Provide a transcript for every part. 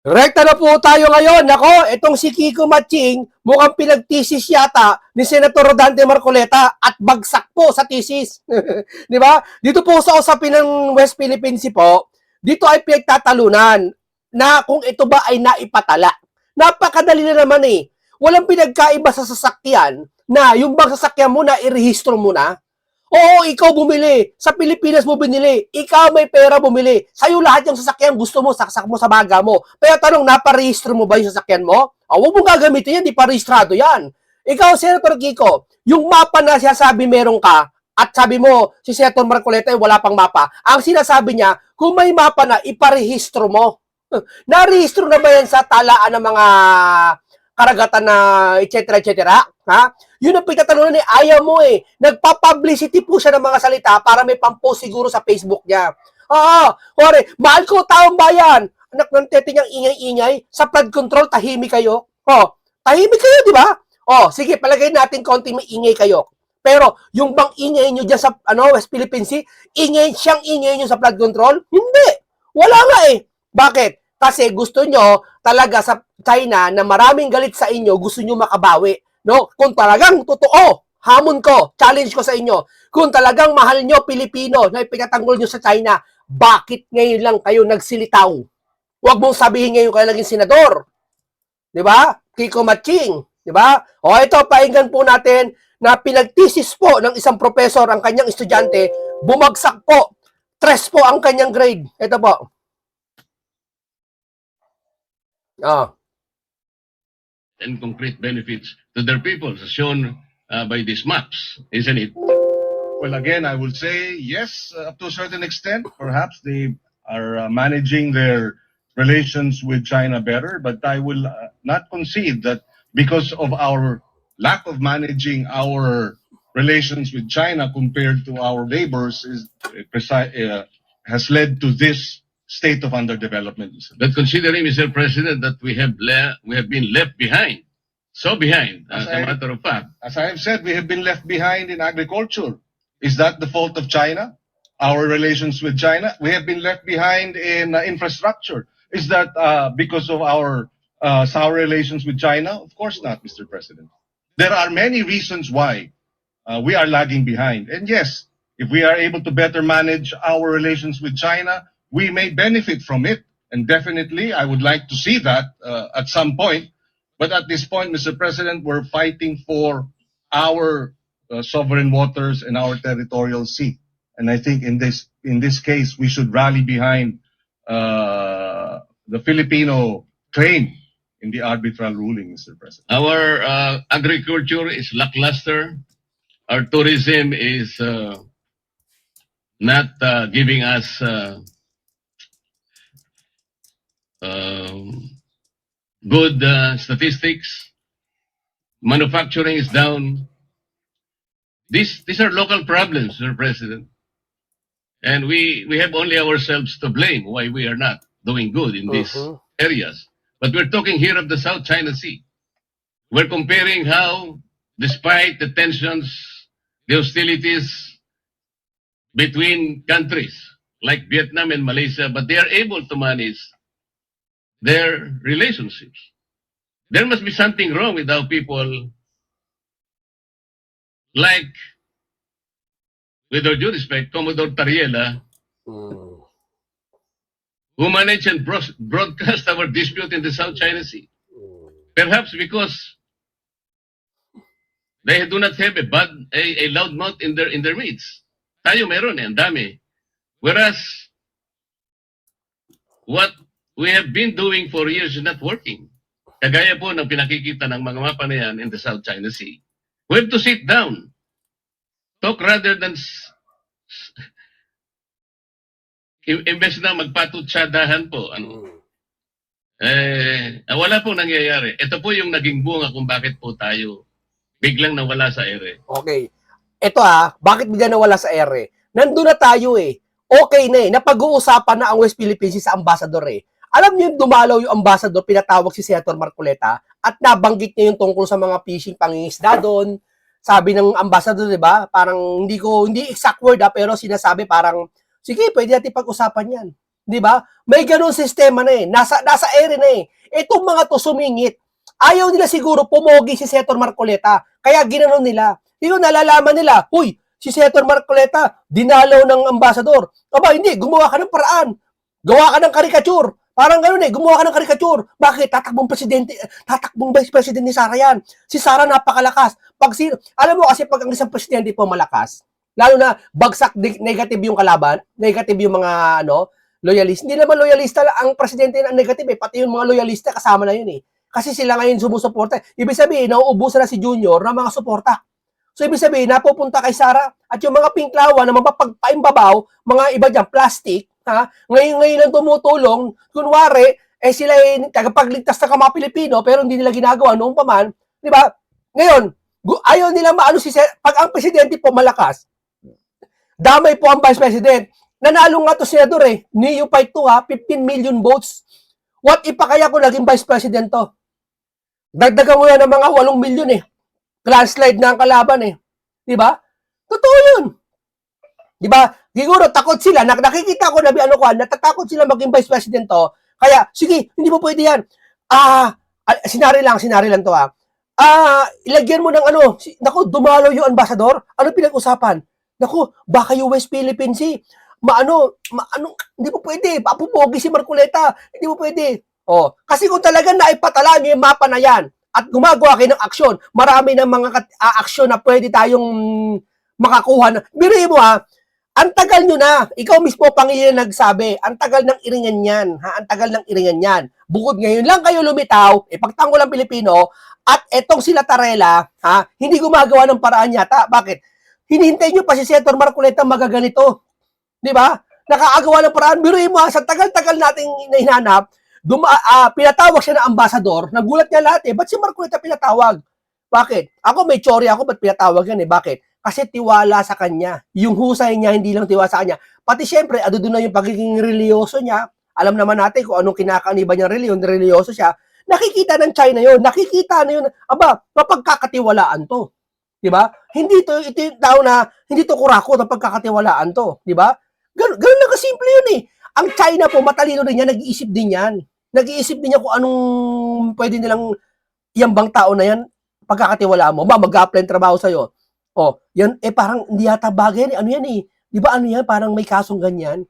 Rekta na po tayo ngayon. Nako, itong si Kiko Matching, mukhang pinagtisis yata ni Senator Rodante Marcoleta at bagsak po sa thesis. Di ba? Dito po sa usapin ng West Philippine Sea po, dito ay pinagtatalunan na kung ito ba ay naipatala. Napakadali na naman eh. Walang pinagkaiba sa sasakyan na yung bang sasakyan mo na irehistro mo na. Oo, ikaw bumili. Sa Pilipinas mo binili. Ikaw may pera bumili. Sa'yo lahat yung sasakyan gusto mo, saksak mo sa baga mo. Pero tanong, naparehistro mo ba yung sasakyan mo? Huwag mong gagamitin yan, di pa rehistrado yan. Ikaw, Senator Kiko, yung mapa na sinasabi meron ka, at sabi mo, si Senator Marcoleta wala pang mapa. Ang sinasabi niya, kung may mapa na, iparehistro mo. Narehistro na ba yan sa talaan ng mga karagatan na etc. Ha? Yun ang pagtatanong ni ayaw mo eh. Nagpa-publicity po siya ng mga salita para may pampost siguro sa Facebook niya. Kore, mahal ko taong bayan. Anak ng tete niyang ingay-ingay. Sa flood control, tahimik kayo. Tahimik kayo, di ba? Sige, palagay natin konting may ingay kayo. Pero yung bang ingay nyo dyan sa West Philippine Sea, siyang ingay nyo sa flood control? Hindi. Wala nga eh. Bakit? Kasi gusto nyo talaga sa China na maraming galit sa inyo, gusto nyo makabawi. No? Kung talagang totoo, hamon ko, challenge ko sa inyo, kung talagang mahal nyo Pilipino na ipinatanggol nyo sa China, bakit ngayon lang kayo nagsilitaw? Huwag mong sabihin ngayon kayo naging senador. Di ba? Kiko Matching. Di ba? Ito, painggan po natin na pinagtisis po ng isang professor ang kanyang estudyante, bumagsak po. 3 po ang kanyang grade. Ito po. And concrete benefits to their people, as shown by these maps, isn't it? Well, again, I will say yes, up to a certain extent. Perhaps they are managing their relations with China better, but I will not concede that because of our lack of managing our relations with China compared to our neighbors has led to this state of underdevelopment. But considering, Mr. President, that we have been left behind, so behind, as a matter of fact. As I have said, we have been left behind in agriculture. Is that the fault of China? Our relations with China? We have been left behind in infrastructure. Is that because of our sour relations with China? Of course not, Mr. President. There are many reasons why we are lagging behind. And yes, if we are able to better manage our relations with China, we may benefit from it. And definitely, I would like to see that at some point. But at this point, Mr. President, we're fighting for our sovereign waters and our territorial sea. And I think in this case, we should rally behind the Filipino claim in the arbitral ruling, Mr. President. Our agriculture is lackluster. Our tourism is not giving us good statistics. Manufacturing is down. These are local problems, Mr. President. And we have only ourselves to blame why we are not doing good in these areas. But we're talking here of the South China Sea. We're comparing how, despite the tensions, the hostilities between countries like Vietnam and Malaysia, but they are able to manage their relationships. There must be something wrong with how people, like, with all due respect, Commodore Tariela, who managed and broadcast our dispute in the South China Sea. Perhaps because they do not have a loud mouth in their midst. Tayo meron ang dami. Whereas, what we have been doing for years is not working. Kagaya po ng pinakikita ng mga mapa na yan in the South China Sea. We have to sit down. Talk rather than imbes na magpatutsadahan po. Wala po nangyayari. Ito po yung naging bunga kung bakit po tayo biglang nawala sa ere. Okay. Ito bakit biglang nawala sa ere? Nandun na tayo eh. Okay na eh. Napag-uusapan na ang West Philippines sa ambassador eh. Alam niyo yung dumalaw yung ambassador, pinatawag si Senator Marcoleta at nabanggit niya yung tungkol sa mga fishing pangingisda doon. Sabi ng ambassador, di ba? Parang hindi exact word pero sinasabi parang, sige, pwede natin pag-usapan yan. Di ba? May ganun sistema na eh. Nasa ere na eh. Itong mga to sumingit. Ayaw nila siguro pumogi si Senator Marcoleta. Kaya ginanon nila. Yun, nalalaman nila, huy, si Senator Marcoleta, dinalaw ng ambasador. Aba, hindi, gumawa ka ng paraan. Gawa ka ng karikature. Parang gano'n eh, gumawa ka ng karikature. Bakit? Tatakbong vice president ni Sara yan. Si Sara napakalakas. Alam mo kasi pag ang isang presidente po malakas, lalo na bagsak negative yung kalaban, negative yung mga loyalist. Hindi naman loyalista ang presidente ang negative eh, pati yung mga loyalista kasama na yun eh. Kasi sila ngayon sumusuporta. Ibig sabihin, nauubusan na si Junior ng mga suporta. So, ibig sabihin, napupunta kay Sara at yung mga pinklawan na mapapagpaimbabaw, mga iba dyan, plastic, ha? Ngayon lang tumutulong, kunwari, sila ay tagapagligtas ng mga Pilipino, pero hindi nila ginagawa noong paman, di ba? Ngayon, ayaw nila pag ang presidente po malakas, damay po ang vice president. Nanalo nga to senador eh, Neo Fight 2 ha, 15 million votes. What if pa kaya kung naging vice president to? Dagdagan mo na ng mga 8 million eh. Landslide na ang kalaban eh. Di ba? Totoo yun. Di ba? Siguro takot sila. Nakikita ko na natatakot sila maging vice president to. Kaya, sige, hindi mo pwede yan. Sinari lang to ilagyan mo ng naku, dumalaw yung ambassador. Ano pinag-usapan? Naku, baka US Philippines hindi mo pwede. Papupogi si Marcoleta. Hindi mo pwede. Kasi kung talagang naipatala niyo yung mapa na yan, at gumagawa kayo ng aksyon, marami ng mga aksyon na pwede tayong makakuha. Biruin mo ang tagal nyo na, ikaw mismo Panginoon nagsabi, ang tagal ng iringan yan, ang tagal ng iringan yan. Bukod ngayon lang kayo lumitaw, pagtanggol ang Pilipino, at etong sila Tarela, hindi gumagawa ng paraan yata. Bakit? Hinihintay nyo pa si Senator Marcoleta magaganito. Di ba? Nakaagawa ng paraan. Biruin mo sa tagal-tagal nating hinanap, pinatawag siya na ambasador, nagulat niya lahat ba't si Marcoleta pinatawag? Bakit? Ako may teorya ako, ba't pinatawag yan bakit? Kasi tiwala sa kanya. Yung husay niya, hindi lang tiwala sa kanya. Pati syempre, doon na yung pagiging religyoso niya. Alam naman natin kung anong kinakaniba niyang reliyon, religyoso siya. Nakikita ng China yun, nakikita na yun, mapagkakatiwalaan to. Diba? Ito yung tao na, hindi to kurako na pagkakatiwalaan to. Diba? Ganun lang kasimple yun Ang China po, matalino din yan, nag-iisip din yan. Nag-iisip din niya kung anong pwede nilang bang tao na yan, pagkakatiwalaan mo. Mag-apply ng trabaho sa'yo. Yan, parang hindi yata bagay yan. Ano yan Di ba yan? Parang may kasong ganyan.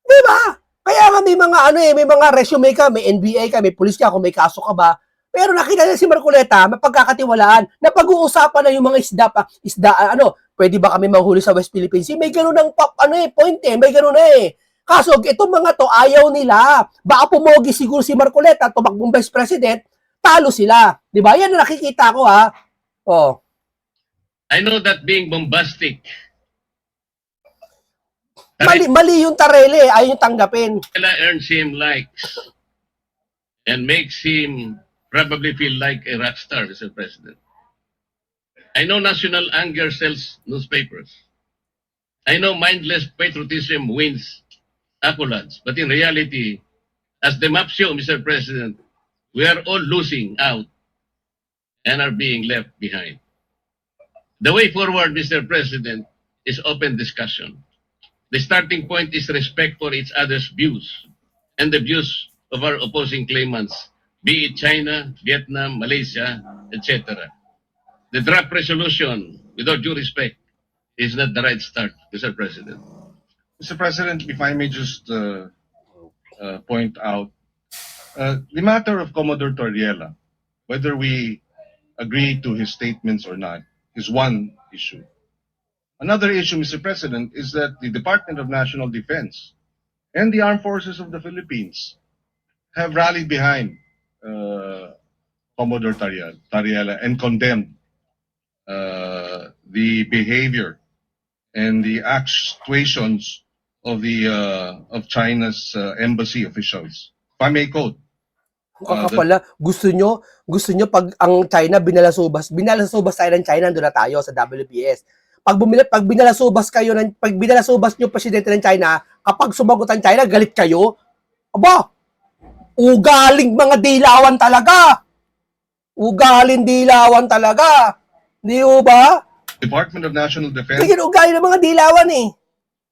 Di ba? Kaya nga may mga may mga resume ka, may NBA ka, may police ka, kung may kaso ka ba. Pero nakita niya si Marcoleta, mapagkakatiwalaan, napag-uusapan na yung mga isda, pwede ba kami mahuli sa West Philippines Sea? May ganun ng point may ganun Kaso, itong mga to, ayaw nila. Baka pumogi siguro si Marcoleta, tumakbong vice president, talo sila. Di ba? Yan ang nakikita ko, I know that being bombastic Mali yung Tarele, ayaw yung tanggapin. earns him likes and makes him probably feel like a rock star, Mr. President. I know national anger sells newspapers. I know mindless patriotism wins accolades. But in reality, as the map show, Mr. President, we are all losing out and are being left behind. The way forward, Mr. President, is open discussion. The starting point is respect for each other's views and the views of our opposing claimants, be it China, Vietnam, Malaysia, etc. The draft resolution, with all due respect, is not the right start, Mr. President. Mr. President, if I may just point out, the matter of Commodore Torriela, whether we agree to his statements or not, is one issue. Another issue, Mr. President, is that the Department of National Defense and the Armed Forces of the Philippines have rallied behind Commodore Torriela and condemned the behavior and the actuations of China's embassy officials. If I may quote, Kakapala, gusto nyo pag ang China binalasubas tayo ng China, doon na tayo sa WPS. Pag binalasubas nyo presidente ng China, kapag sumagot ang China, galit kayo. Aba, ugaling mga dilawan talaga. Ugaling dilawan talaga. Di ba? Department of National Defense. Sige, ugaling ng mga dilawan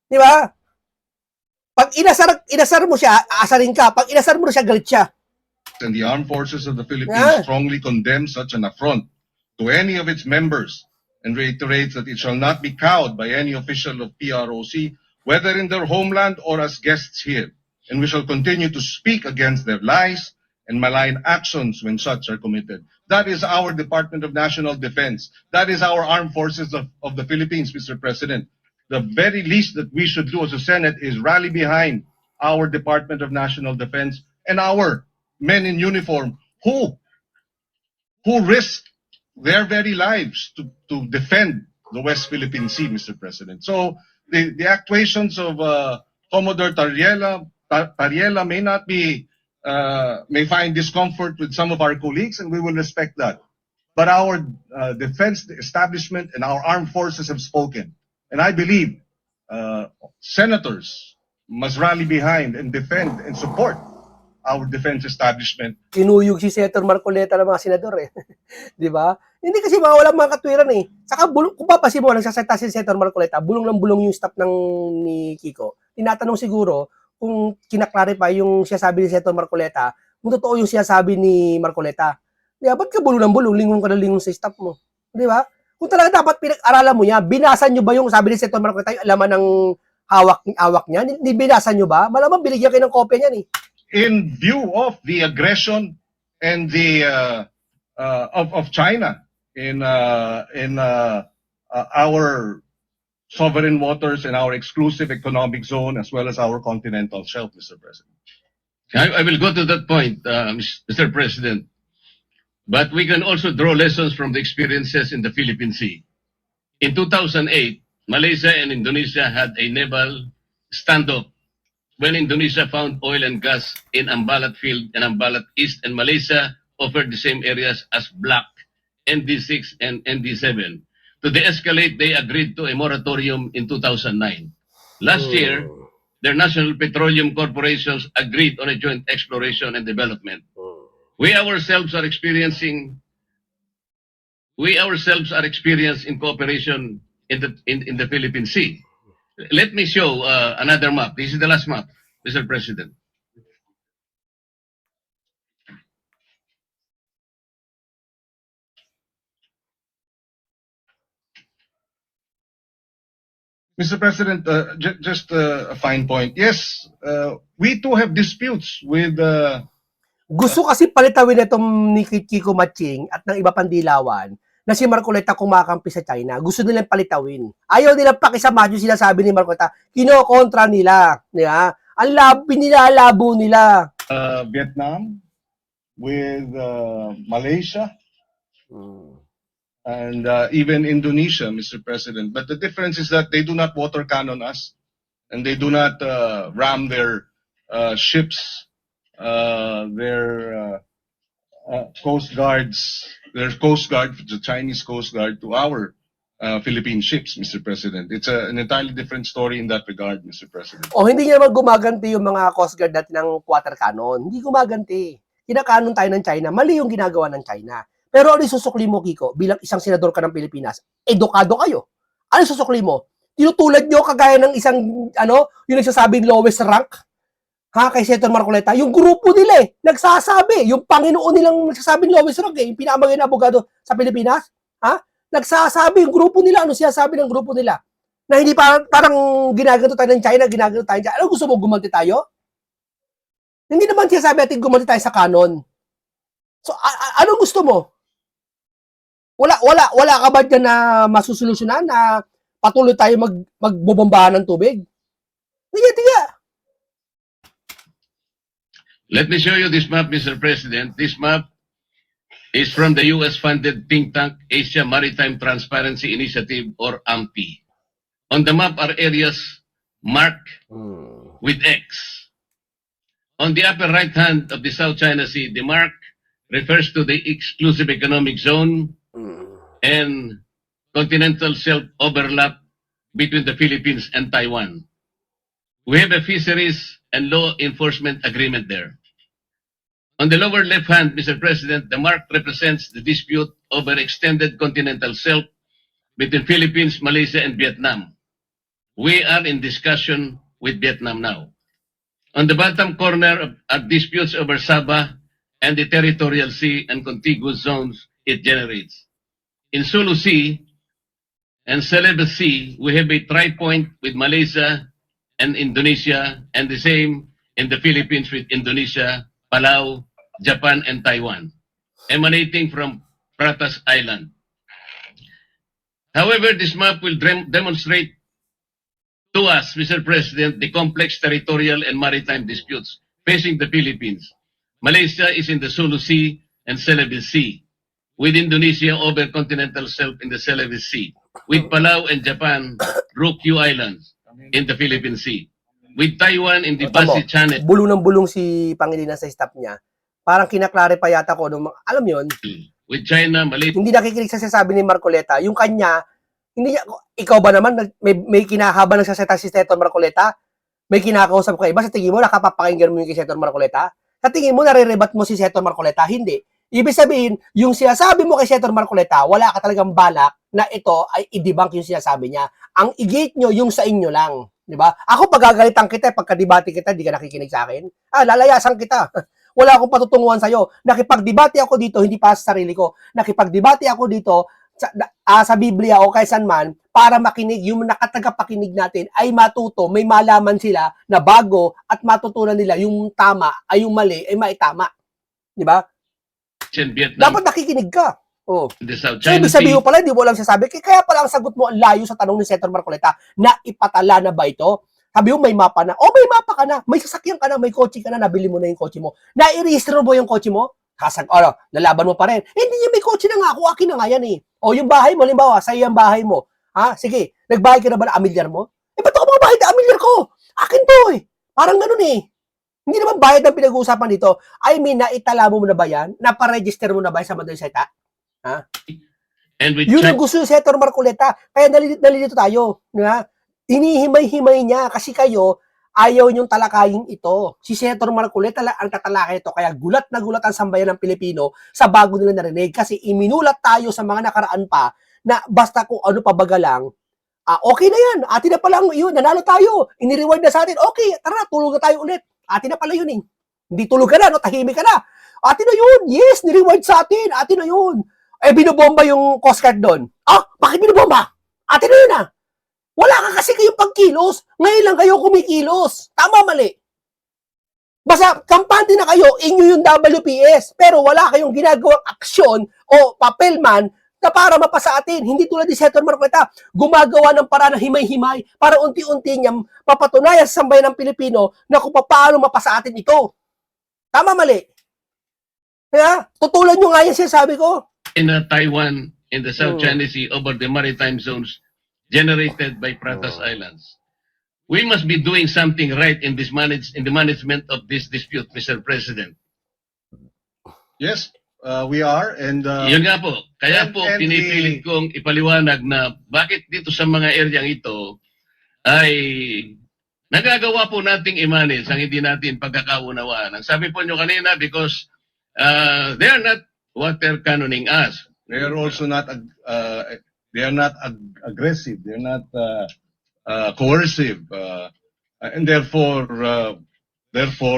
Di ba? Pag inasar mo siya, aasarin ka. Pag inasar mo siya, galit siya. And the armed forces of the Philippines Yeah. strongly condemn such an affront to any of its members and reiterates that it shall not be cowed by any official of PROC, whether in their homeland or as guests here. And we shall continue to speak against their lies and malign actions when such are committed. That is our Department of National Defense. That is our armed forces of the Philippines, Mr. President. The very least that we should do as a Senate is rally behind our Department of National Defense and our men in uniform who risk their very lives to defend the West Philippine Sea, Mr. President. So the actuations of Commodore Tariela may not be may find discomfort with some of our colleagues, and we will respect that. But our defense establishment and our armed forces have spoken, and I believe senators must rally behind and defend and support our defense establishment. Kinuyog si Senator Marcoleta ng mga senador eh. Di ba? Hindi kasi walang mga katwiran eh. Saka bulong, kung papasin mo, nagsasalita si Senator Marcoleta, bulong ng bulong yung staff ni Kiko. Tinatanong siguro kung kinaklarify yung sinasabi ni Senator Marcoleta, kung totoo yung sinasabi ni Marcoleta. Di ba? Ba't ka bulong ng bulong? Lingon ka na lingon sa staff mo. Di ba? Kung talaga dapat pinag-aralan mo niya, binasan nyo ba yung sabi ni Senator Marcoleta, yung alaman ng hawak niya? Hindi binasan nyo ba? Malamang binigyan kayo ng kopya niyan eh. In view of the aggression and the of China in our sovereign waters and our exclusive economic zone as well as our continental shelf, Mr. President. I will go to that point, Mr. President. But we can also draw lessons from the experiences in the Philippine Sea. In 2008, Malaysia and Indonesia had a naval standoff when Indonesia found oil and gas in Ambalat Field and Ambalat East, and Malaysia offered the same areas as Black, ND6, and ND7. To de-escalate, they agreed to a moratorium in 2009. Last year, their national petroleum corporations agreed on a joint exploration and development. We ourselves are experienced in cooperation in the Philippine Sea. Let me show another map. This is the last map, Mr. President. Mr. President, just a fine point. Yes, we too have disputes with Gusto kasi palitawin itong ni Kiko Matching at ng iba pang dilawan na si Marcoleta kumakampi sa China. Gusto nilang palitawin. Ayaw nilang pakisama yung sinasabi ni Marcoleta. Kinokontra nila. Diba? Ang pinilaalabo nila. Vietnam, with Malaysia, and even Indonesia, Mr. President. But the difference is that they do not water cannon us, and they do not ram their ships, their coast guards, their coast guard, the Chinese Coast Guard, to our Philippine ships, Mr. President. It's an entirely different story in that regard, Mr. President. O hindi niya naman gumaganti yung mga Coast Guard natin ng quarter cannon. Hindi gumaganti. Kinakanon tayo ng China. Mali yung ginagawa ng China. Pero ano yung susukli mo, Kiko? Bilang isang senador ka ng Pilipinas, edukado kayo. Ano yung susukli mo? Tinutulad nyo kagaya ng isang, yung nagsasabing lowest rank? Kay Senator Marcoleta, yung grupo nila nagsasabi, yung Panginoon nilang nagsasabing lowest rank yung pinakamagaling na abogado sa Pilipinas, nagsasabi yung grupo nila, ano sinasabi ng grupo nila? Na hindi parang ginaganto tayo ng China, ginaganto tayo ng China. Ano gusto mo, gumanti tayo? Hindi naman sinasabi natin gumanti tayo sa canon. So, anong gusto mo? Wala ka ba dyan na masusolusyonan na patuloy tayo magbobombahan ng tubig? Tiga. Let me show you this map, Mr. President. This map is from the US-funded think tank Asia Maritime Transparency Initiative, or AMPI. On the map are areas marked with X. On the upper right hand of the South China Sea, the mark refers to the exclusive economic zone and continental shelf overlap between the Philippines and Taiwan. We have a fisheries and law enforcement agreement there. On the lower left hand, Mr. President, the mark represents the dispute over extended continental shelf between Philippines, Malaysia, and Vietnam. We are in discussion with Vietnam now. on the bottom corner are disputes over Sabah and the territorial sea and contiguous zones it generates. In Sulu Sea and Celebes Sea, we have a tri-point with Malaysia and Indonesia, and the same in the Philippines with Indonesia, Palau, Japan, and Taiwan, emanating from Pratas Island. However, this map will demonstrate to us, Mr. President, the complex territorial and maritime disputes facing the Philippines. Malaysia is in the Sulu Sea and Celebes Sea, with Indonesia over continental shelf in the Celebes Sea, with Palau and Japan, Ryukyu Islands in the Philippine Sea, with Taiwan in the Tama mo, Pasig Channel, bulong ng bulong si Pangilinan sa staff niya. Parang kinaklarify yata ko, alam yun, with China, Malaysia, hindi nakikinig sa sinasabi ni Marcoleta. Yung kanya, hindi niya, ikaw ba naman, may kinahaba nagsasalita si Senator Marcoleta? May kinakausap ko iba? Sa tingin mo, nakapapakinggan mo yung kay Senator Marcoleta? Sa tingin mo, nare-rebat mo si Senator Marcoleta? Hindi. Ibig sabihin, yung sinasabi mo kay Senator Marcoleta, wala ka talagang balak na ito ay i-debunk yung sinasabi niya. Ang i-gate nyo, yung sa inyo lang. Di ba? Ako, pagagalitan kita, pagka-debate kita, di ka nakikinig sa akin. Lalayasan kita. Wala akong patutunguhan sa'yo. Nakipag-debate ako dito, hindi para sa sarili ko. Nakipag-debate ako dito sa Biblia o kay San Man para makinig, yung nakatagapakinig natin ay matuto, may malaman sila na bago at matutunan nila yung tama ay yung mali ay maitama. Di ba? and Vietnam, Dapat nakikinig ka. Oh. in the South So, China ibig sabihin Sea, mo pala, hindi mo lang sasabi. Kaya pala ang sagot mo ang layo sa tanong ni Senator Marcoleta na ipatala na ba ito? Sabi mo, may mapa na. Oh, may mapa ka na. May sasakyan ka na. May kotse ka na. Nabili mo na yung kotse mo. Na-i-register mo yung kotse mo? Lalaban mo pa rin. Hindi niya may kotse na nga. Ako, akin na nga yan eh. O, yung bahay mo, limbawa, sa'yo yung bahay mo. Ha? Sige, nagbahay ka na ba na amilyar mo? Ba't ako mga bahay na amilyar ko? Akin to eh. Parang ganun eh. Hindi naman bayad ang pinag-uusapan dito. I mean, naitala mo na ba yan? Naparegister mo na ba yan sa Madaling Salita? and with Yun ang China, gusto yung Senator Marcoleta. Kaya nalilito tayo. Nga? Hinihimay-himay niya kasi kayo ayaw niyong talakayin ito. Si Senator Marcoleta ang tatalakay ito. Kaya gulat na gulat ang sambayan ng Pilipino sa bago nila narinig. Kasi iminulat tayo sa mga nakaraan pa na basta kung ano pa baga lang, okay na yan. Atin na pala yun. Nanalo tayo. Inireward na sa atin. Okay, tara, tulog na tayo ulit. Atin na pala yun eh. Hindi tulog ka na, no? Tahimik ka na. Atin na yun. Yes, nireward sa atin. Atin na yun. Binobomba yung Coast Guard doon. Bakit binobomba? Atin na yun ah. Wala ka kasi kayong pagkilos. Ngayon lang kayo kumikilos. Tama, mali. Basta, kampante na kayo, inyo yung WPS. Pero wala kayong ginagawang aksyon o papel man na para mapasa atin. Hindi tulad ni Senator Marcoleta, gumagawa ng paraan na himay-himay para unti-unti niyang papatunayan sa sambayan ng Pilipino na kung paano mapasa atin ito. Tama, mali. Kaya, tutulan nyo nga yan sinasabi ko. Taiwan, in the South China Sea over the maritime zones generated by Pratas Islands. We must be doing something right in the management of this dispute, Mr. President. Yes, we are. And Yun nga po. Kaya po, and pinipilit kong ipaliwanag na bakit dito sa mga areang ito ay nagagawa po nating i-manage ang hindi natin pagkakaunawaan. Ang sabi po nyo kanina, because they are not water cannoning us. they are also not aggressive. They're not coercive, and therefore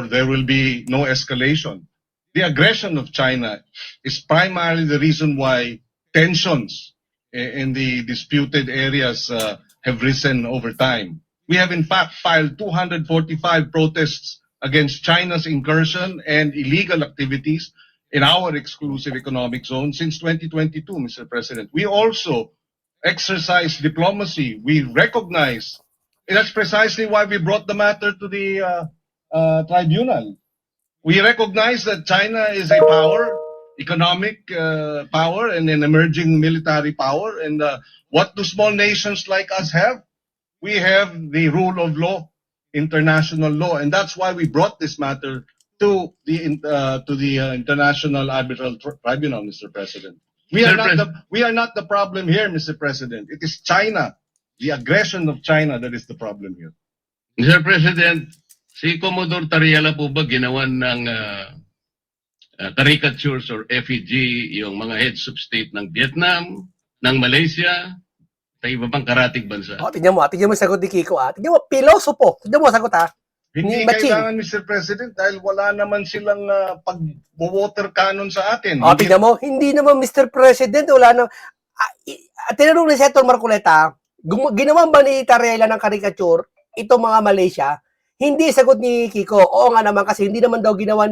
there will be no escalation. The aggression of China is primarily the reason why tensions in the disputed areas have risen over time. We have in fact filed 245 protests against China's incursion and illegal activities in our exclusive economic zone since 2022, Mr. President. We also exercise diplomacy. We recognize, and that's precisely why we brought the matter to the tribunal. We recognize that China is a power, economic power, and an emerging military power. And what do small nations like us have? We have the rule of law, international law, and that's why we brought this matter to the International Arbitral Tribunal, Mr. President. We are not the problem here, Mr. President. It is China, the aggression of China that is the problem here. Mr. President, si Commodore Tariala po ba ginawan ng caricatures or effigy yung mga heads of state ng Vietnam, ng Malaysia, sa iba pang karatig bansa? Tignan mo yung sagot ni Kiko. Tignan mo, pilosopo. Tignan mo sagot ha. Hindi Matching. kailangan, Mr. President, dahil wala naman silang pag-water cannon sa atin. O, tingnan mo, hindi naman Mr. President, wala na. Tinanong ni Senator Marcoleta, ginawa ba ni Tarela ng caricature itong mga Malaysia? Hindi sagot ni Kiko. Oo nga naman kasi hindi naman daw ginawan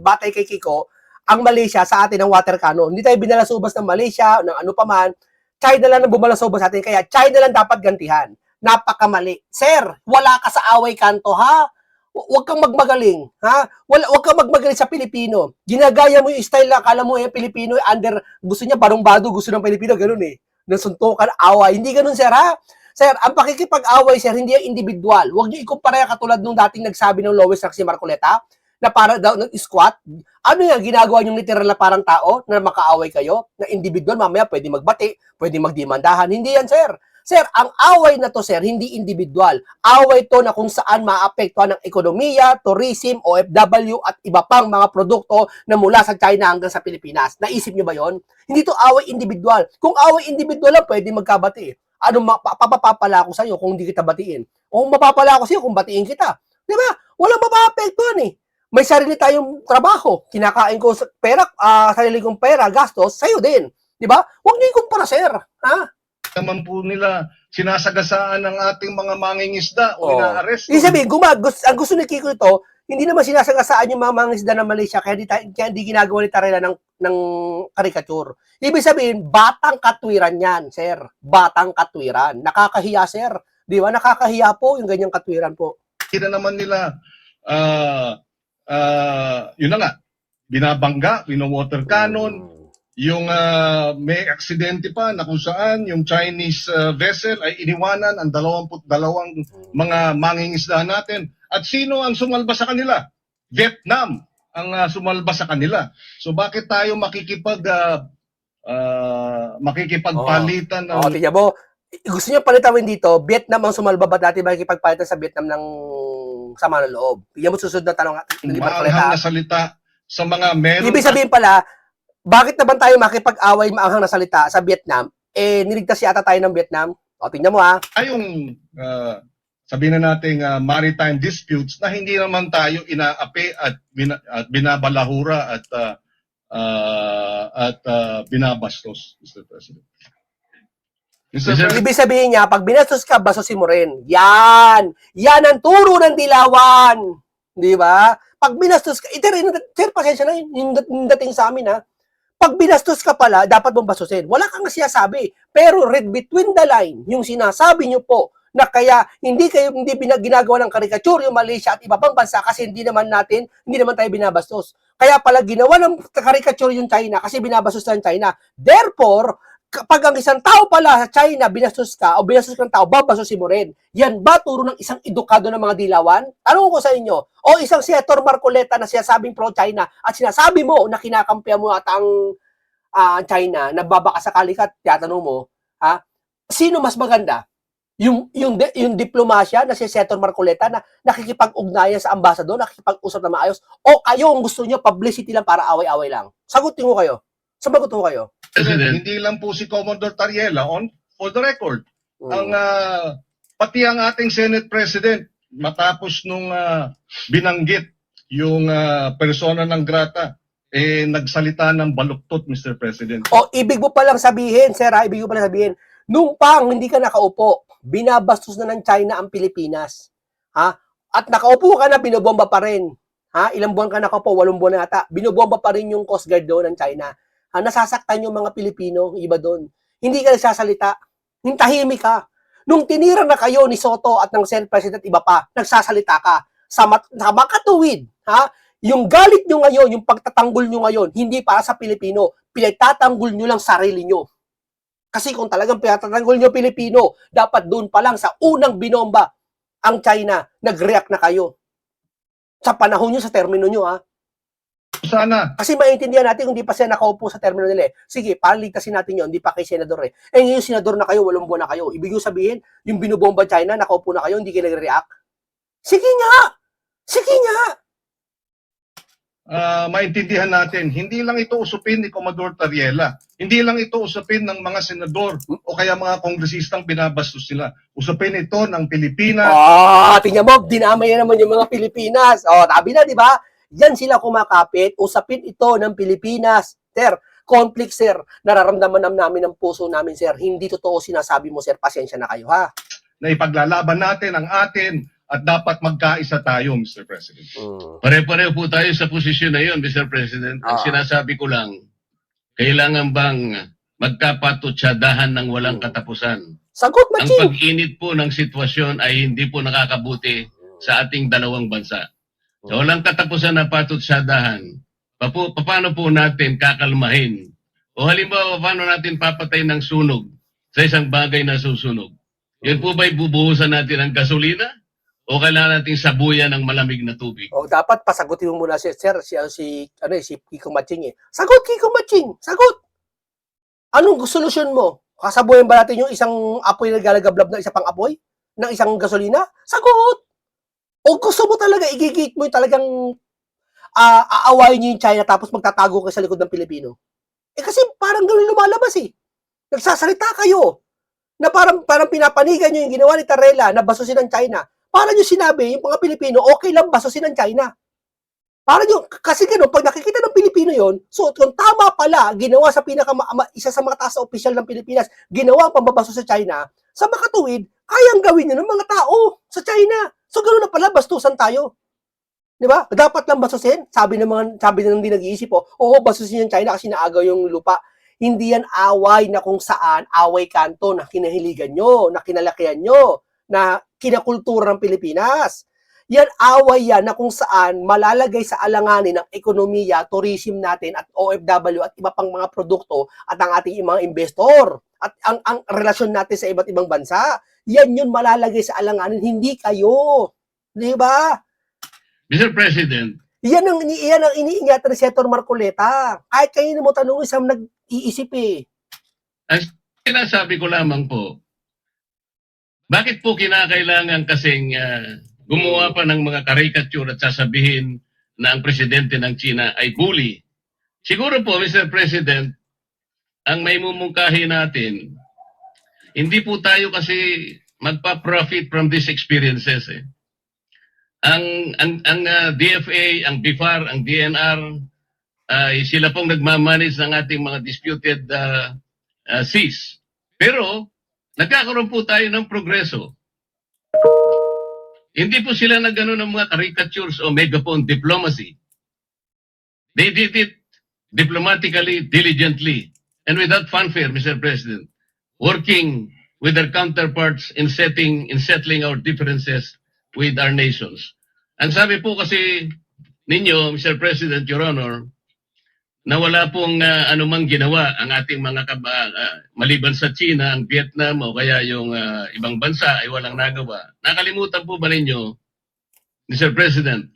batay kay Kiko ang Malaysia sa atin ng water cannon. Hindi tayo binalasubas ng Malaysia, ng ano pa man. China lang ang bumalasubas sa atin, kaya China lang dapat gantihan. Napakamali. Sir, wala ka sa away kanto, ha? Huwag kang magmagaling, ha? Huwag kang magmagaling sa Pilipino. Ginagaya mo yung style na akala mo yung Pilipino under, gusto niya barong-bado, gusto ng Pilipino, ganun eh. Nasuntukan, away. Hindi ganun, sir, ha? Sir, ang pakikipag-away, sir, hindi yung individual. Huwag niyo ikumpara katulad nung dating nagsabi ng lowest na si Marcoleta, na para daw nag-squat. Ano yan, ginagawa niyong literal na parang tao na makaaway kayo, na individual, mamaya pwede magbati, pwede magdimandahan. Hindi yan, sir. Sir, ang away na to, sir, hindi individual. Away to na kung saan maapektuhan ng ekonomiya, tourism, OFW, at iba pang mga produkto na mula sa China hanggang sa Pilipinas. Naisip niyo ba yon? Hindi to away individual. Kung away individual lang, pwede magkabati. Anong papapala ko sa'yo kung hindi kita batiin? O kung mapapala ko sa'yo kung batiin kita. Di ba? Walang mapaapektuhan eh. May sarili tayong trabaho. Kinakain ko sa pera, sarili kong pera, gastos, sa'yo din. Di ba? Huwag niyo ikumpara, sir. Ha? Naman po nila sinasagasaan ng ating mga mangingisda o inaaresto. Ibig sabihin, ang gusto ni Kiko ito, hindi naman sinasagasaan yung mga mangingisda ng Malaysia kaya hindi ginagawa ni Tarela ng caricature. Ibig sabihin, batang katwiran yan, sir. Batang katwiran. Nakakahiya, sir. Di ba? Nakakahiya po yung ganyang katwiran po. Hindi na naman nila, yun na nga, binabangga, wino-water cannon, yung may aksidente pa na kung saan yung Chinese vessel ay iniwanan ang 22 mga mangingisda natin. At sino ang sumalba sa kanila? Vietnam ang sumalba sa kanila. So bakit tayo makikipagpalitan ng... Tingnan mo, gusto niyo palitawin dito, Vietnam ang sumalba ba dati ba makikipagpalitan sa Vietnam ng sama ng loob? Tingnan mo susunod na tanong. Maanghang na salita sa mga meron... Ibig sabihin pala, bakit naman tayo makipag-away maanghang na salita sa Vietnam? Niligtas yata tayo ng Vietnam. O, tingnan mo ha. Yung sabihin na natin maritime disputes na hindi naman tayo inaapi at binabalahura at binabastos, Mr. President. Ibig sabihin niya, pag binastos ka, basosin mo rin. Yan! Yan ang turo ng dilawan! Di ba? Pag binastos ka, sir, pasensya na yung dating sa amin ha. Pag binastos ka pala, dapat mong bastusin. Wala kang sinasabi. Pero read between the line, yung sinasabi nyo po na kaya hindi ginagawa ng caricature yung Malaysia at iba pang bansa kasi hindi naman tayo binabastos. Kaya pala ginawa ng caricature yung China kasi binabastos ng China. Therefore, kapag ang isang tao pala sa China binastos ka o binastos ka ng tao, babastusin mo rin. Yan ba turo ng isang edukado ng mga dilawan? Tanong ko sa inyo, o isang Senator Marcoleta na sinasabing pro-China at sinasabi mo na kinakampihan mo at ang China, nagbabakasakali ka at tiyatanong mo, sino mas maganda? Yung diplomasya na si Senator Marcoleta na nakikipag-ugnayan sa ambasador, nakikipag-usap na maayos, o kayo ang gusto niyo publicity lang para away-away lang? Sagutin ko kayo. Sabagot ko kayo. Hindi lang po si Commodore Tariela for the record. Pati ang ating Senate President matapos nung binanggit yung persona ng grata nagsalita ng baluktot, Mr. President. O ibig mo palang sabihin, sir, ibig mo palang sabihin, nung hindi ka nakaupo, binabastos na ng China ang Pilipinas. Ha? At nakaupo ka na, binobomba pa rin. Ha? Ilang buwan ka nakaupo, 8 buwan na ata. Binobomba pa rin yung Coast Guard doon ng China. Nasasaktan yung mga Pilipino, iba doon. Hindi ka nagsasalita. Tahimik ka. Nung tinira na kayo ni Soto at ng Senate President, iba pa, nagsasalita ka. Sa makatuwid, ha? Yung galit nyo ngayon, yung pagtatanggol nyo ngayon, hindi para sa Pilipino. Pinagtatanggol nyo lang sarili nyo. Kasi kung talagang pinagtatanggol nyo Pilipino, dapat doon pa lang sa unang binomba ang China, nag-react na kayo. Sa panahon nyo, sa termino nyo, ha? Sana. Kasi maintindihan natin kung di pa siya nakaupo sa termino nila eh. Sige, paligtasin natin yun, di pa kay senador eh. Ngayon senador na kayo, 8 buwan na kayo. Ibig yung sabihin, yung binubomba China, nakaupo na kayo, hindi kayo nag-react. Sige nga! Sige nga! Maintindihan natin, hindi lang ito usupin ni Commodore Tariela. Hindi lang ito usapin ng mga senador o kaya mga kongresistang binabastos nila. Usapin ito ng Pilipinas. Tingnan mo, dinamay na naman yung mga Pilipinas. Sabi na, di ba? Yan sila kumakapit. Usapin ito ng Pilipinas. Sir, conflict, sir. Nararamdaman namin ng puso namin, sir. Hindi totoo sinasabi mo, sir. Pasensya na kayo, ha? Na ipaglalaban natin ang atin at dapat magkaisa tayo, Mr. President. Pare-pareho po tayo sa posisyon na yun, Mr. President. Ang sinasabi ko lang, kailangan bang magkapatutsadahan ng walang katapusan? Sagot, Ang Maching. pag-init po ng sitwasyon ay hindi po nakakabuti sa ating dalawang bansa. So, walang katapusan na patutsadahan. Paano po natin kakalmahin? O halimbawa, paano natin papatay ng sunog sa isang bagay na susunog? Yun po ba'y bubuhusan natin ng gasolina? O kailangan nating sabuyan ng malamig na tubig? Dapat pasagutin mo muna si sir, si Kiko Maching eh. Sagot, Kiko Maching. Sagot. Anong solusyon mo? Kasabuyan ba natin yung isang apoy na galagablab na isa pang apoy? Ng isang gasolina? Sagot. O gusto mo talaga, igigit mo yung talagang aawayin nyo yung China tapos magtatago kayo sa likod ng Pilipino? Kasi parang gano'n lumalabas eh. Nagsasalita kayo na parang pinapanigan nyo yung ginawa ni Tarela na basusin ng China. Parang nyo sinabi, yung mga Pilipino, okay lang basusin ng China. Parang nyo, kasi gano'n, pag nakikita ng Pilipino yon, so kung tama pala, ginawa sa isa sa mga taas na opisyal ng Pilipinas, ginawa ang pambabaso sa China, sa makatuwid, kayang gawin nyo ng mga tao sa China. So gano'n na pala, bastusan tayo. Di ba? Dapat lang basusin. Sabi ng hindi nag-iisip, basusin yung China kasi naagaw yung lupa. Hindi yan away na kung saan, away kanto na kinahiligan nyo, na kinalakihan nyo, na kinakultura ng Pilipinas. Yan, away yan na kung saan malalagay sa alanganin ng ekonomiya, tourism natin at OFW at iba pang mga produkto at ang ating mga investor at ang relasyon natin sa iba't ibang bansa. Yan yun malalagay sa alanganin, hindi kayo. Di ba? Mr. President, Yan ang iniingatan ni Senator Marcoleta. Kahit kayo mo tanong, isang nag-iisip eh. ang sinasabi ko lamang po, bakit po kinakailangan kasing gumawa pa ng mga caricature at sasabihin na ang presidente ng China ay bully? Siguro po, Mr. President, ang may mumungkahi natin, hindi po tayo kasi magpa-profit from these experiences. Ang DFA, ang BIFAR, ang DNR, sila pong nagmamanage ng ating mga disputed seas. Pero, nagkakaroon po tayo ng progreso. Hindi po sila nagano ng mga caricatures o megaphone diplomacy. They did it diplomatically, diligently, and without fanfare, Mr. President, working with their counterparts in settling our differences with our nations. Ang sabi po kasi ninyo, Mr. President, Your Honor, na wala pong anumang ginawa ang ating mga maliban sa China, ang Vietnam o kaya yung ibang bansa ay walang nagawa. Nakalimutan po ba ninyo, Mr. President,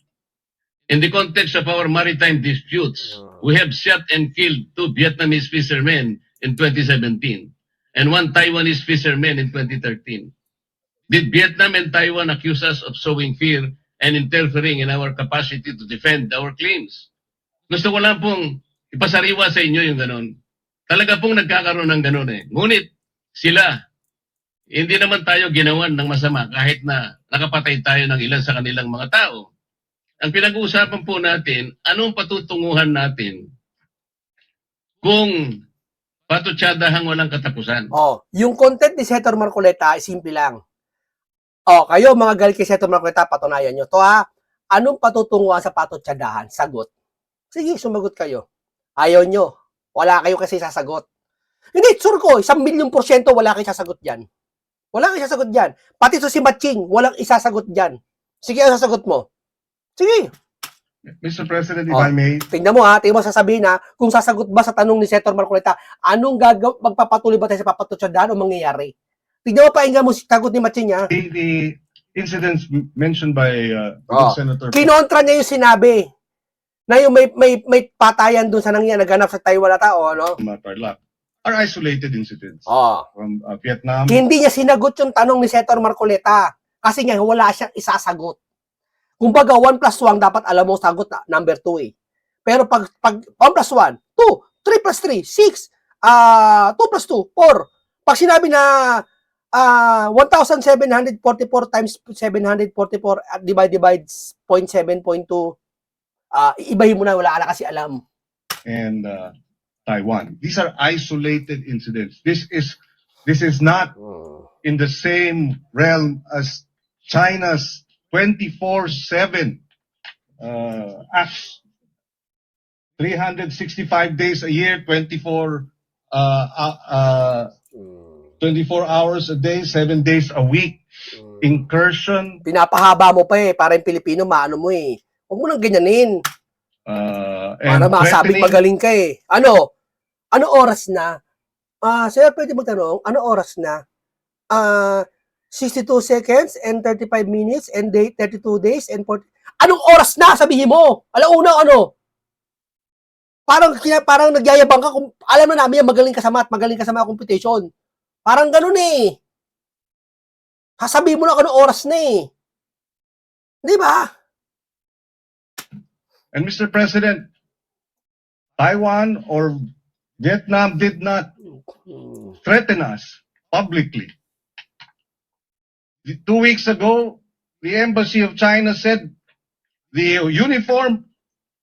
in the context of our maritime disputes, we have shot and killed 2 Vietnamese fishermen in 2017 and 1 Taiwanese fisherman in 2013. Did Vietnam and Taiwan accuse us of sowing fear and interfering in our capacity to defend our claims? Gusto ko lang pong ipasariwa sa inyo yung ganun. Talaga pong nagkakaroon ng ganun eh. Ngunit sila, hindi naman tayo ginawan ng masama kahit na nakapatay tayo ng ilan sa kanilang mga tao. Ang pinag-uusapan po natin, anong patutunguhan natin kung patutsadahan walang katapusan? Yung content ni Senator Marcoleta ay simple lang. Kayo mga galit kay Senator Marcoleta, patunayan nyo. Anong patutunguhan sa patutsadahan? Sagot. Sige, sumagot kayo. Ayaw nyo. Wala kayo kasi sasagot. Hindi, sure ko, 1,000,000% wala kayo sasagot dyan. Wala kayo sasagot dyan. Pati si Maching, walang isasagot dyan. Sige, ang sasagot mo. Sige. Mr. President, if I may, Tingnan mo sasabihin kung sasagot ba sa tanong ni Senator Marcoleta, anong magpapatuloy ba tayo sa papatutsadahan o mangyayari? Tingnan mo, painggan mo sagot ni Maching the incidents mentioned by Senator Kinontra niya yung sinabi na yung may patayan dun sa naganap sa Taiwan na tao, Tarlac are isolated incidents from Vietnam. Hindi niya sinagot yung tanong ni Senator Marcoleta kasi nga wala siyang isasagot. Kumbaga, 1 plus 1, dapat alam mo sagot na number 2 eh. Pero pag 1 plus 1, 2, 3 plus 3, 6, 2 plus 2, 4. Pag sinabi na 1,744 times 744 at divides 0.7.2, iibahin mo na, wala ka na kasi alam. and Taiwan. These are isolated incidents. This is not in the same realm as China's 24/7 acts, 365 days a year, 24 hours a day, 7 days a week, incursion, Pinapahaba mo pa para yung Pilipino maano mo eh. Huwag mo nang ganyanin. Para and masabing threatening. magaling ka eh. Ano oras na? Sir, pwede magtanong, ano oras na? 62 seconds and 35 minutes and 32 days and 40. Anong oras na? Sabihin mo. Alauna ano? Parang nagyayabang ka kung alam na namin yan, magaling ka sa math, magaling ka sa mga computation. Parang ganun eh. Sasabihin mo na anong oras na eh. Di ba? And Mr. President, Taiwan or Vietnam did not threaten us publicly. 2 weeks ago, the Embassy of China said the uniform,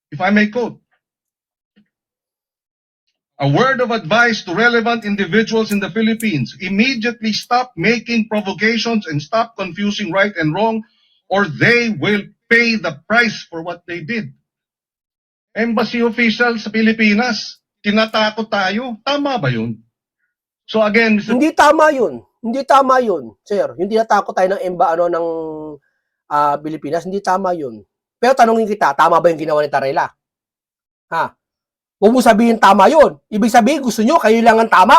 if I may quote, a word of advice to relevant individuals in the Philippines, immediately stop making provocations and stop confusing right and wrong, or they will pay the price for what they did. Embassy official sa Pilipinas, tinatakot tayo. Tama ba yun? So again, Mr. Hindi tama yun. Hindi tama yun, sir. Yung tinatakot tayo ng ng Pilipinas, hindi tama yun. Pero tanungin kita, tama ba yung ginawa ni Tarela? Ha? Huwag mo sabihin tama yun. Ibig sabihin, gusto nyo, kayo lang ang tama.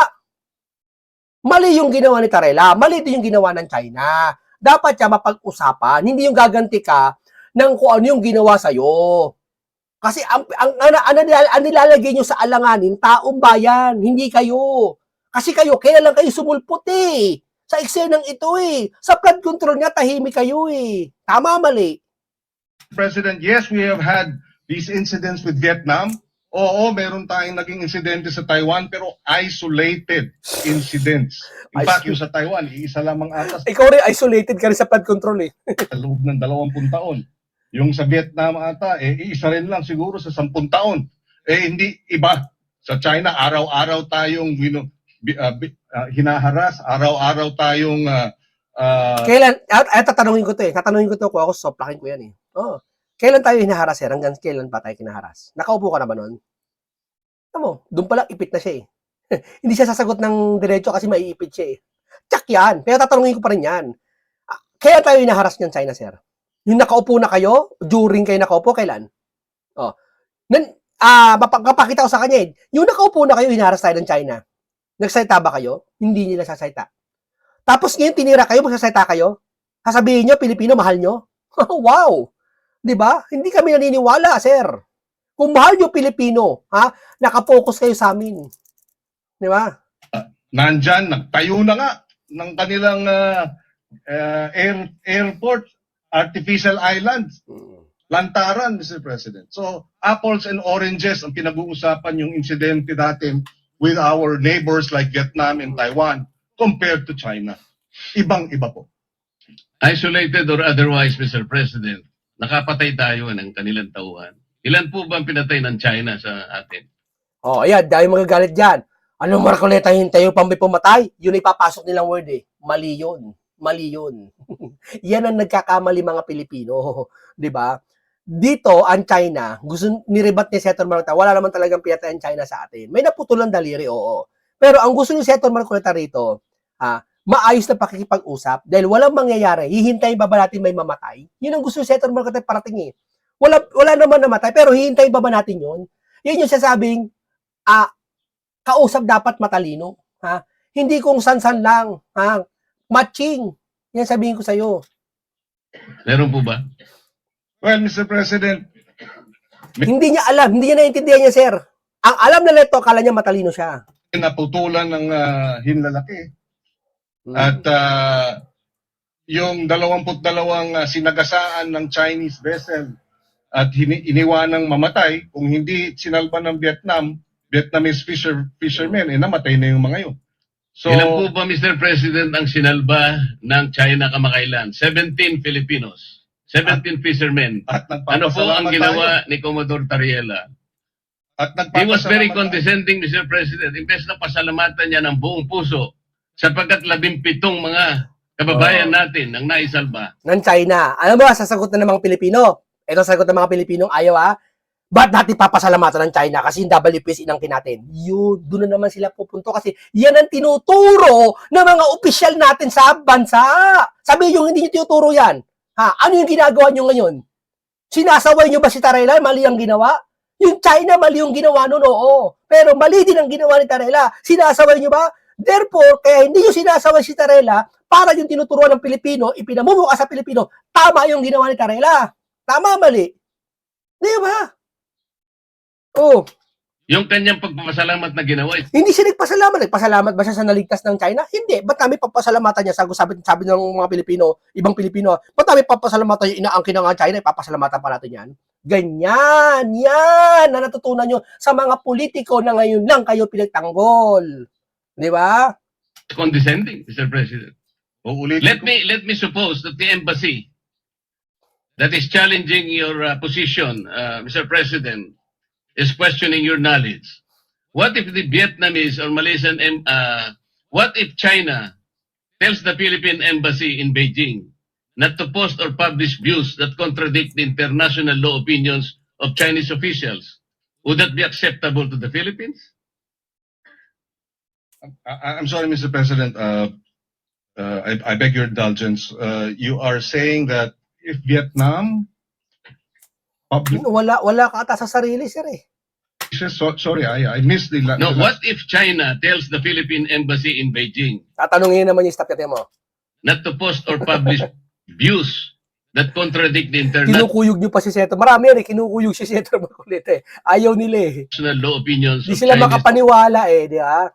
Mali yung ginawa ni Tarela. Mali din yung ginawa ng China. Dapat siya mapag-usapan. Hindi yung gaganti ka ng kung ano yung ginawa sa'yo. Kasi ang nilalagay nyo sa alanganin, taong bayan, hindi kayo. Kasi kayo, kailan lang kayo sumulpot eh. Sa eksenang ito eh. Sa flood control niya, tahimik kayo eh. Tama, mali. President, yes, we have had these incidents with Vietnam. Oo, meron tayong naging insidente sa Taiwan, pero isolated incidents. In fact, yung sa Taiwan, iisa lamang ata Ikaw rin, isolated ka rin sa flood control eh. sa loob ng 20 taon. Yung sa Vietnam ata, iisa rin lang siguro sa 10 taon. Hindi iba. Sa China, araw-araw tayong hinaharas, araw-araw tayong Kailan, tatanungin ko to eh. Tatanungin ko to kung ako soplakin ko yan eh. Oh. Kailan tayo hinaharas sir? Hanggang kailan pa tayo kinaharas? Nakaupo ka na ba nun? Tamo, doon pala ipit na siya eh. Hindi siya sasagot ng diretso kasi maiipit siya eh. Tsak yan. Pero tatanungin ko pa rin yan. Kailan tayo hinaharas niyan, China sir? Yung nakaupo na kayo, during kayo nakaupo, kailan? Oh. Mapakita ko sa kanya eh. Yung nakaupo na kayo, hinaharas tayo ng China. Nagsalita ba kayo? Hindi nila sasalita. Tapos ngayon, tinira kayo, magsasalita kayo? Sasabihin nyo, Pilipino, mahal nyo? Wow! Diba? Hindi kami naniniwala, sir. Kung mahal nyo Pilipino, nakapokus kayo sa amin. Diba? nandyan, nagtayo na nga ng kanilang airport, artificial islands, lantaran, Mr. President. So, apples and oranges ang pinag-uusapan yung insidente natin with our neighbors like Vietnam and Taiwan compared to China. Ibang-iba po. Isolated or otherwise, Mr. President, nakapatay tayo ng kanilang tauhan. Ilan po ba ang pinatay ng China sa atin? Oh, ayan, dahil magagalit dyan. Anong Marcoleta hintayo pang may pumatay? Yun ay papasok nilang word eh. Mali yun. Mali yun. Yan ang nagkakamali mga Pilipino. Diba? Dito, ang China, gusto nirebat ni Senator Marcoleta, wala naman talagang pinatay ang China sa atin. May naputulang daliri, oo. Pero ang gusto ni Senator Marcoleta rito, maayos na pakikipag-usap dahil walang mangyayari. Hihintayin ba natin may mamatay? Yun ang gusto ni Senator Marcoleta parating eh. Wala naman namatay, pero hihintayin ba natin yun? Yun yung sasabing, kausap dapat matalino. Hindi kung san-san lang. Matching. Yan sabihin ko sa'yo. Meron po ba? Well, Mr. President, Hindi niya alam. Hindi niya naiintindihan niya, sir. Ang alam na nito, akala niya matalino siya. naputulan ng hinlalaki. At yung 22 sinagasaan ng Chinese vessel at iniwanang mamatay, kung hindi sinalba ng Vietnam Vietnamese fishermen, namatay na yung mga yun. So, Ilan po ba, Mr. President, ang sinalba ng China kamakailan? 17 Filipinos. 17 fishermen. at Ano po ang nagpapasalamat ginawa tayo. ni Commodore Tariela? At He was very nagpapasalamat tayo. condescending, Mr. President. Imbes na pasalamatan niya ng buong puso sapagkat 17 mga kababayan natin ang naisalba. Ng China. Ano ba, sasagot na ng mga Pilipino? Ito sagot ng mga Pilipinong ayaw Ba't natin papasalamatan ng China? Kasi yung WPS inangkin natin. Yun, doon na naman sila pupunto kasi yan ang tinuturo ng mga opisyal natin sa bansa. Sabi yung hindi nyo tinuturo yan. Ano yung ginagawa nyo ngayon? Sinasaway nyo ba si Tarela? Mali ang ginawa? Yung China, mali yung ginawa nun, oo. Pero mali din ang ginawa ni Tarela. Sinasaway nyo ba? Therefore, kaya hindi yung sinasaway si Tarela para yung tinuturuan ng Pilipino, ipinamumuka sa Pilipino, tama yung ginawa ni Tarela. Tama, mali. Di ba? Oh, Yung kanyang pagpapasalamat na ginawa, hindi siya nagpasalamat. Nagpasalamat ba siya sa naligtas ng China? Hindi. Ba't namin papasalamatan niya? Sabi ng mga Pilipino, ibang Pilipino, ba't namin papasalamatan yung inaangkin ng China? Ipapasalamatan pa natin yan. Ganyan. Yan na natutunan nyo sa mga politiko na ngayon lang kayo pinagtanggol. Di ba? condescending, Mr. President. Uulitin Let me suppose that the embassy that is challenging your position, Mr. President, is questioning your knowledge. What if the Vietnamese or Malaysian, what if China tells the Philippine embassy in Beijing not to post or publish views that contradict the international law opinions of Chinese officials? Would that be acceptable to the Philippines? I'm sorry, Mr. President. I beg your indulgence. You are saying that if Vietnam publishes, Wala ka ata sa sarili, sir eh. sorry, I missed the No, the what if China tells the Philippine embassy in Beijing Tatanungin naman yung staff natin mo. not to post or publish views that contradict the international Kinukuyog nyo pa si Senator. Marami yan eh. Kinukuyog si Senator Marcoleta eh. Ayaw nila eh. law opinions Di of sila Chinese makapaniwala eh. Di ba?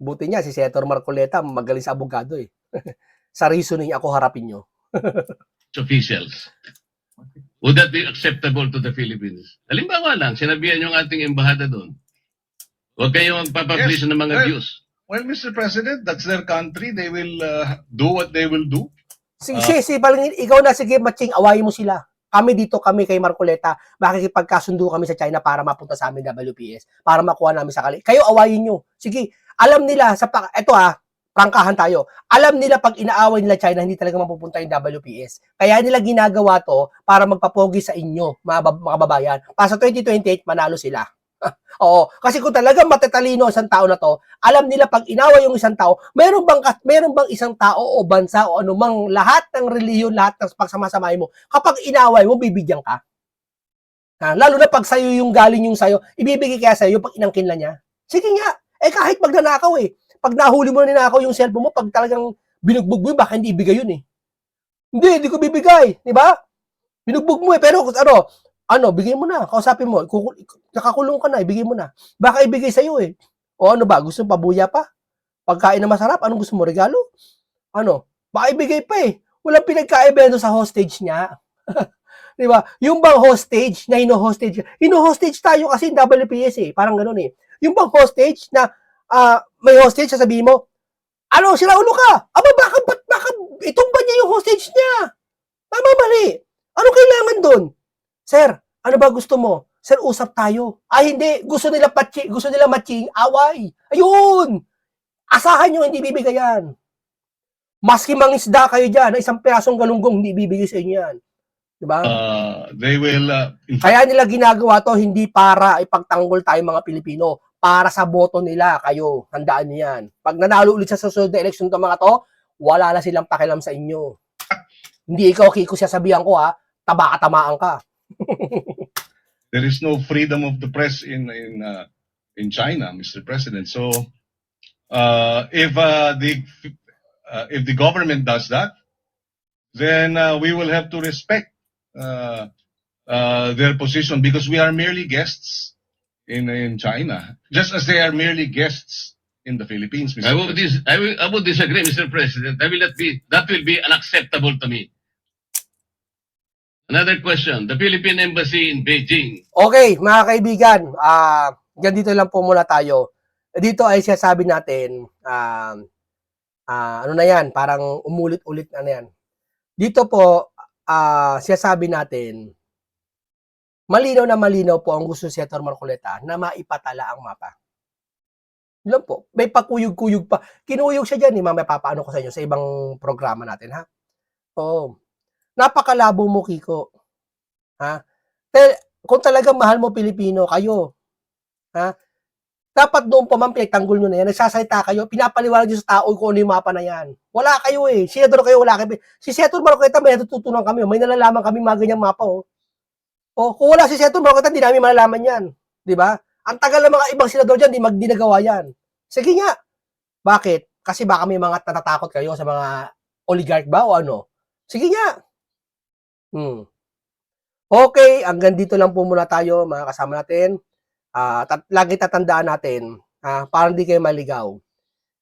Buti niya, si Senator Marcoleta, magaling sa abogado eh. Sa reasoning ako harapin nyo. officials? Would that be acceptable to the Philippines? Halimbawa lang, sinabihan yung ating embahada doon. Huwag kayong magpapublish Yes, ng mga well, views. well, Mr. President, that's their country. They will do what they will do. Ikaw na, sige, Matching, awayin mo sila. Kami dito, kami kay Marcoleta, makikipagkasundo kami sa China para mapunta sa amin WPS, para makuha namin sa kali. Kayo, awayin nyo. Sige, alam nila, eto prangkahan tayo. Alam nila pag inaaway nila China, hindi talaga mapupunta yung WPS. Kaya nila ginagawa to para magpapogi sa inyo, mga kababayan. Para sa 2028, manalo sila. Oo, kasi kung talagang matatalino isang tao na to, alam nila pag inaway yung isang tao, meron bang isang tao o bansa o anumang lahat ng reliyon, lahat ng pagsamasamahin mo, kapag inaway mo, bibigyan ka. Lalo na pag sayo yung galing yung sayo, ibibigay kaya sayo pag inangkin na niya. Sige nga, kahit magnanakaw pag nahuli mo na ninakaw yung cellphone mo, pag talagang binugbog mo yun, baka hindi ibigay yun Hindi ko bibigay, di ba? Binugbog mo pero bigay mo na, kausapin mo, nakakulong ka na, ibigay mo na. Baka ibigay sa'yo O ano ba, gusto mo pabuya pa? Pagkain na masarap, anong gusto mo, regalo? Baka ibigay pa Walang pinagkaibento sa hostage niya. Di ba? Yung bang hostage na hino-hostage tayo kasi yung WPS parang ganun Yung bang hostage na may hostage, sasabihin mo, sila ulo ka? Baka itumba niya yung hostage niya. Tama, mali. Ano kailangan doon? Sir, ano ba gusto mo? Sir, usap tayo. Hindi. Gusto nila matching, away. Ayun! Asahan nyo, hindi bibigayan. Maski mangisda kayo dyan, isang pirasong galunggong, hindi bibigay sa inyo yan. Diba? They will, Kaya nila ginagawa to, hindi para ipagtanggol tayo mga Pilipino. Para sa boto nila, kayo. Handaan niyo yan. Pag nanalo ulit sa susunod na eleksyon to mga to, wala na silang pakialam sa inyo. Hindi ikaw, Kiko, sasabihan ko tamaan ka. there is no freedom of the press in China, Mr. President. So if the government does that, then we will have to respect their position because we are merely guests in China, just as they are merely guests in the Philippines, Mr. President. I would disagree, Mr. President. That will be unacceptable to me. Another question. The Philippine Embassy in Beijing. Okay, mga kaibigan, Ganito lang po muna tayo. Dito ay sinasabi natin, ano na yan, parang umulit-ulit na yan. Dito po, sinasabi natin, malinaw na malinaw po ang gusto ni Senator Marcoleta na maipatala ang mapa. Yun lang po. May pakuyog-kuyog pa. Kinuyog siya dyan, mamaya papaano ko sa inyo sa ibang programa natin, ha? Oo. Napakalabo mo, Kiko. Ha? Kung talagang mahal mo Pilipino, kayo, ha? Dapat doon pa man pinagtanggol nyo na yan. Nagsasalita kayo, pinapaliwanag nyo sa tao kung ano yung mapa na yan. Wala kayo eh. Senador kayo, wala kayo. Si Senator Marcoleta, may natututunan kami. May nalalaman kami mga ganyang mapa, oh. Oh, kung wala si Senator Marcoleta, hindi namin malalaman yan. Di ba? Ang tagal ng mga ibang senador dyan, di nagawa yan. Sige nga. Bakit? Kasi baka may mga natatakot kayo sa mga oligarch ba o ano? Sige nga. Okay, hanggang dito lang po muna tayo, mga kasama natin. Lagi tatandaan natin, para hindi kayo maligaw.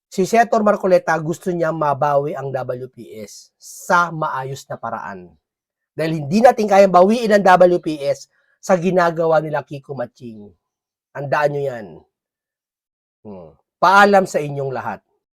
Si Senator Marcoleta gusto niya mabawi ang WPS sa maayos na paraan. Dahil hindi natin kayang bawiin ang WPS sa ginagawa nila Kiko Matching. Tandaan nyo yan. Paalam sa inyong lahat.